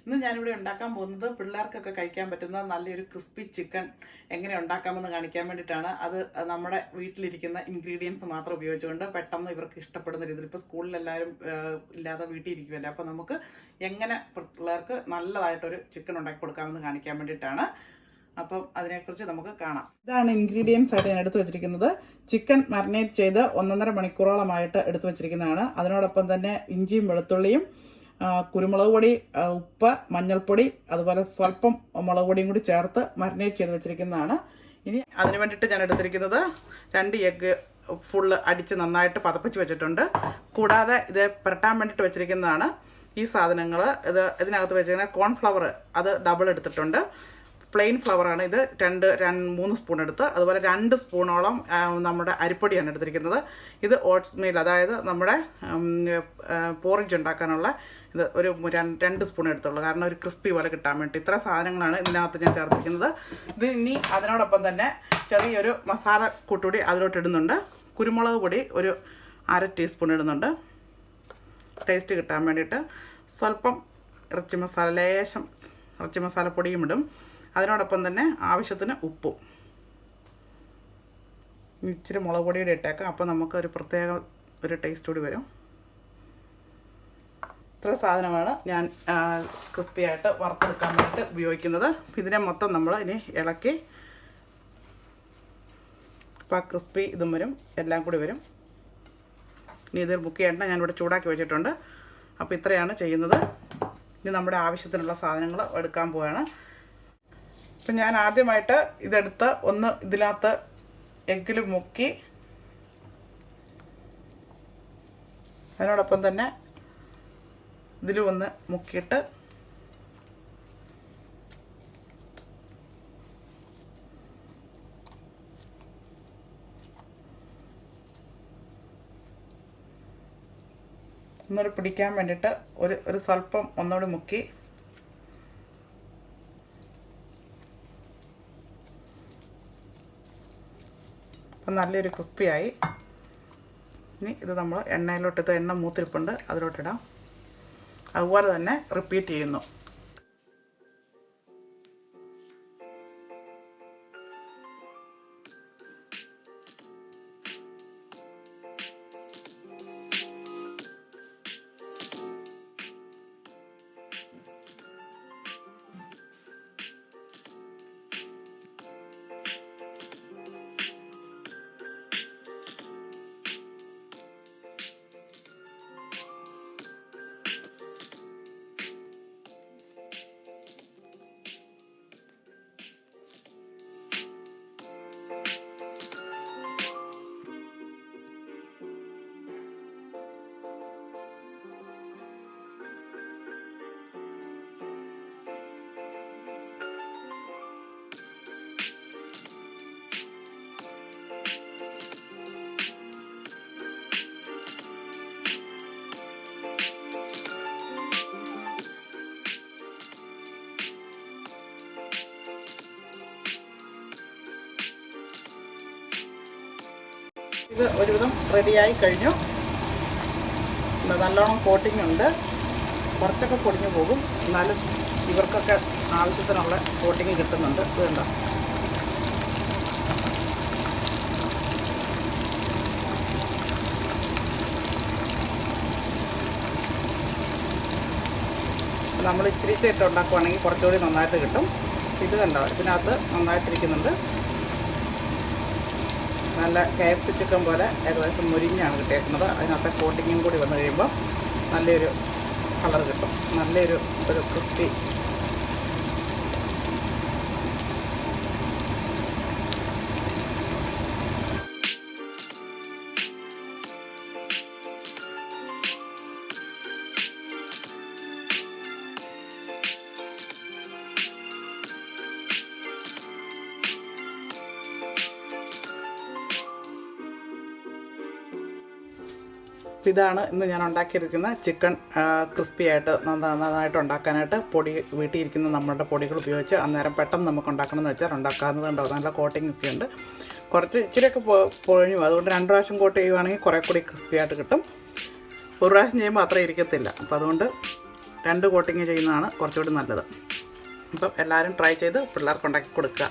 ഇന്ന് ഞാനിവിടെ ഉണ്ടാക്കാൻ പോകുന്നത് പിള്ളേർക്കൊക്കെ കഴിക്കാൻ പറ്റുന്ന നല്ലൊരു ക്രിസ്പി ചിക്കൻ എങ്ങനെ ഉണ്ടാക്കാമെന്ന് കാണിക്കാൻ വേണ്ടിയിട്ടാണ്. അത് നമ്മുടെ വീട്ടിലിരിക്കുന്ന ഇൻഗ്രീഡിയൻസ് മാത്രം ഉപയോഗിച്ചുകൊണ്ട് പെട്ടെന്ന് ഇവർക്ക് ഇഷ്ടപ്പെടുന്ന രീതിയിൽ, ഇപ്പോൾ സ്കൂളിലെല്ലാവരും ഇല്ലാതെ വീട്ടിൽ ഇരിക്കുമല്ലോ, അപ്പോൾ നമുക്ക് എങ്ങനെ പിള്ളേർക്ക് നല്ലതായിട്ടൊരു ചിക്കൻ ഉണ്ടാക്കി കൊടുക്കാമെന്ന് കാണിക്കാൻ വേണ്ടിയിട്ടാണ്. അപ്പം അതിനെക്കുറിച്ച് നമുക്ക് കാണാം. ഇതാണ് ഇൻഗ്രീഡിയൻസ് ആയിട്ട് ഞാൻ എടുത്തു വെച്ചിരിക്കുന്നത്. ചിക്കൻ മാരിനേറ്റ് ചെയ്ത് 1.5 മണിക്കൂറോളമായിട്ട് എടുത്തു വെച്ചിരിക്കുന്നതാണ്. അതിനോടൊപ്പം തന്നെ ഇഞ്ചിയും വെളുത്തുള്ളിയും, കുരുമുളക് പൊടി, ഉപ്പ്, മഞ്ഞൾപ്പൊടി, അതുപോലെ സ്വല്പം മുളക് പൊടിയും കൂടി ചേർത്ത് മാരിനേറ്റ് ചെയ്ത് വെച്ചിരിക്കുന്നതാണ്. ഇനി അതിന് വേണ്ടിയിട്ട് ഞാൻ എടുത്തിരിക്കുന്നത് 2 എഗ്ഗ് ഫുള്ള് അടിച്ച് നന്നായിട്ട് പതപ്പിച്ച് വെച്ചിട്ടുണ്ട്. കൂടാതെ ഇത് പുരട്ടാൻ വേണ്ടിയിട്ട് വെച്ചിരിക്കുന്നതാണ് ഈ സാധനങ്ങൾ. ഇതിനകത്ത് വെച്ചിരിക്കുന്ന കോൺഫ്ലവർ അത് ഡബിൾ എടുത്തിട്ടുണ്ട്. പ്ലെയിൻ ഫ്ലവറാണ് ഇത് 3 സ്പൂൺ എടുത്ത്. അതുപോലെ 2 സ്പൂണോളം നമ്മുടെ അരിപ്പൊടിയാണ് എടുത്തിരിക്കുന്നത്. ഇത് ഓട്സ് മീൽ, അതായത് നമ്മുടെ പോറിഞ്ച് ഉണ്ടാക്കാനുള്ള ഇത് ഒരു 2 സ്പൂൺ എടുത്തുള്ളൂ, കാരണം ഒരു ക്രിസ്പി പോലെ കിട്ടാൻ വേണ്ടി. ഇത്ര സാധനങ്ങളാണ് ഇതിനകത്ത് ഞാൻ ചേർത്തിരിക്കുന്നത്. ഇത് ഇനി അതിനോടൊപ്പം തന്നെ ചെറിയൊരു മസാല കൂട്ടുകൂടി അതിലോട്ട് ഇടുന്നുണ്ട്. കുരുമുളക് പൊടി ഒരു 1/2 ടീസ്പൂൺ ഇടുന്നുണ്ട് ടേസ്റ്റ് കിട്ടാൻ വേണ്ടിയിട്ട്. സ്വല്പം ലേശം ഇറച്ചി മസാലപ്പൊടിയും ഇടും. അതിനോടൊപ്പം തന്നെ ആവശ്യത്തിന് ഉപ്പും, ഇച്ചിരി മുളക് പൊടിയുടെ ഇട്ടേക്കാം. അപ്പോൾ നമുക്കൊരു പ്രത്യേക ഒരു ടേസ്റ്റ് കൂടി വരും. ഇത്ര സാധനമാണ് ഞാൻ ക്രിസ്പി ആയിട്ട് വറുത്തെടുക്കാൻ വേണ്ടിയിട്ട് ഉപയോഗിക്കുന്നത്. ഇതിനെ മൊത്തം നമ്മൾ ഇനി ഇളക്കി, അപ്പോൾ ക്രിസ്പി ഇതും വരും, എല്ലാം കൂടി വരും. ഇനി ഇതിൽ ബുക്ക് ചെയ്യേണ്ട ഞാനിവിടെ ചൂടാക്കി വെച്ചിട്ടുണ്ട്. അപ്പോൾ ഇത്രയാണ് ചെയ്യുന്നത്. ഇനി നമ്മുടെ ആവശ്യത്തിനുള്ള സാധനങ്ങൾ എടുക്കാൻ പോവുകയാണ്. അപ്പം ഞാൻ ആദ്യമായിട്ട് ഇതെടുത്ത് ഒന്ന് ഇതിനകത്ത് എഗ്ഗിൽ മുക്കി, അതിനോടൊപ്പം തന്നെ ഇതിലും ഒന്ന് മുക്കിയിട്ട് ഒന്നുകൂടി പിടിക്കാൻ വേണ്ടിയിട്ട് ഒരു സ്വല്പം ഒന്നുകൂടി മുക്കി. അപ്പം നല്ലൊരു ക്രിസ്പിയായി. ഇനി ഇത് നമ്മൾ എണ്ണയിലോട്ട്, എണ്ണ മൂത്തിരിപ്പുണ്ട്, അതിലോട്ടിടാം. അതുപോലെ തന്നെ റിപ്പീറ്റ് ചെയ്യുന്നു. ഇത് ഒരുവിധം റെഡിയായി കഴിഞ്ഞു. നല്ലോണം കോട്ടിംഗ് ഉണ്ട്. കുറച്ചൊക്കെ പൊടിഞ്ഞു പോകും, എന്നാലും ഇവർക്കൊക്കെ ആവശ്യത്തിനുള്ള കോട്ടിങ് കിട്ടുന്നുണ്ട്. ഇത് കണ്ടോ, നമ്മൾ ഇച്ചിരി ഇട്ട് ഉണ്ടാക്കുവാണെങ്കിൽ കുറച്ചുകൂടി നന്നായിട്ട് കിട്ടും. ഇത് കണ്ടോ, ഇതിനകത്ത് നന്നായിട്ടിരിക്കുന്നുണ്ട്. നല്ല KFC ചിക്കൻ പോലെ ഏകദേശം മുരിഞ്ഞാണ് കിട്ടിയേക്കുന്നത്. അതിനകത്ത് കോട്ടിങ്ങും കൂടി വന്നു കഴിയുമ്പോൾ നല്ലൊരു കളർ കിട്ടും, നല്ലൊരു ക്രിസ്പി. ഇതാണ് ഇന്ന് ഞാൻ ഉണ്ടാക്കിയിരിക്കുന്ന ചിക്കൻ ക്രിസ്പി ആയിട്ട് നന്നായിട്ട് ഉണ്ടാക്കാനായിട്ട് വീട്ടിലിരിക്കുന്ന നമ്മളുടെ പൊടികൾ ഉപയോഗിച്ച് അന്നേരം പെട്ടെന്ന് നമുക്ക് ഉണ്ടാക്കണമെന്ന് വെച്ചാൽ ഉണ്ടാക്കാവുന്നതുണ്ടാവും. നല്ല കോട്ടിംഗ് ഒക്കെ ഉണ്ട്. കുറച്ച് ഇച്ചിരിയൊക്കെ പൊഴിഞ്ഞു, അതുകൊണ്ട് 2 പ്രാവശ്യം കോട്ട് ചെയ്യുവാണെങ്കിൽ കുറേ കൂടി ക്രിസ്പി ആയിട്ട് കിട്ടും. ഒരു പ്രാവശ്യം ചെയ്യുമ്പോൾ അത്ര ഇരിക്കത്തില്ല. അപ്പോൾ അതുകൊണ്ട് 2 കോട്ടിങ് ചെയ്യുന്നതാണ് കുറച്ചുകൂടി നല്ലത്. അപ്പം എല്ലാവരും ട്രൈ ചെയ്ത് പിള്ളേർക്ക് ഉണ്ടാക്കി കൊടുക്കുക.